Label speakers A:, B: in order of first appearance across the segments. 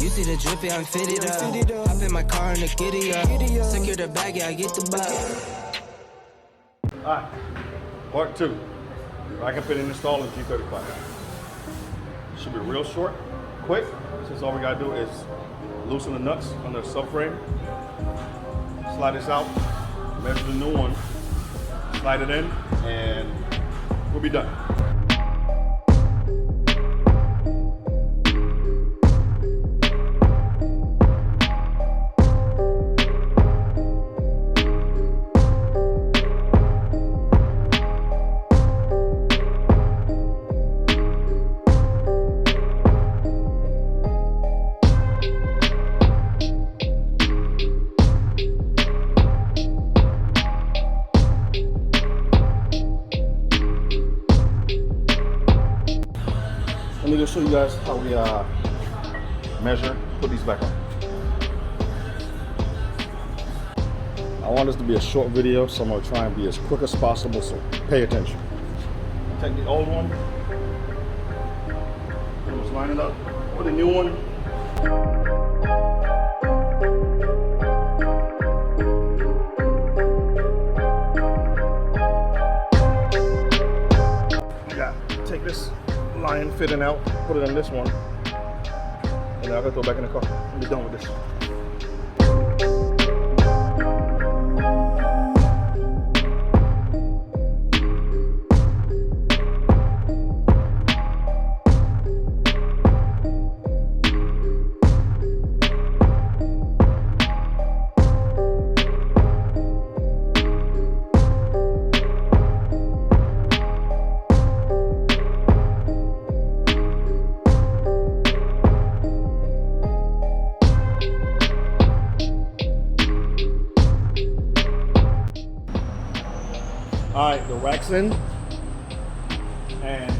A: You see the drip, yeah, I'm fitted up. Hop in my car and the giddy up. Secure the bag, yeah, I get the bag.
B: Alright, part 2. I can fit in install in G35. Should be real short, quick, since all we gotta do is loosen the nuts on the subframe, slide this out, measure the new one, slide it in, and we'll be done. Let me just show you guys how we measure, put these back on. I want this to be a short video, so I'm gonna try and be as quick as possible, so pay attention. Take the old one, let's line it up with the new one. Yeah, take this line fitting out, put it in this one, and then I'll go throw it back in the car. I'll be done with this. All right, the rack's in, and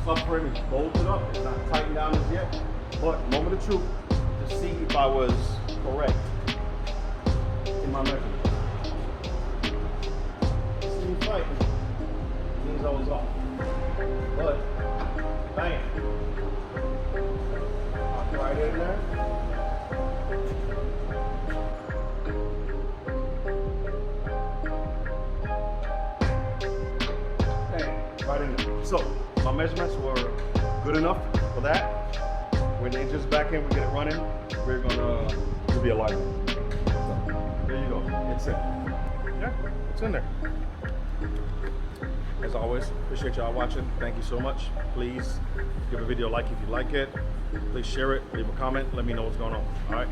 B: subframe is bolted up. It's not tightened down as yet, but moment of truth to see if I was correct in my measurements. See me fighting, means I was off. But, bam, lock right in there. Right in there. So my measurements were good enough for that. When the engine's back in, we get it running, we're gonna do the alignment. So there you go, it's in. Yeah, it's in there. As always, appreciate y'all watching. Thank you so much. Please give a video a like if you like it. Please share it, leave a comment, let me know what's going on. All right.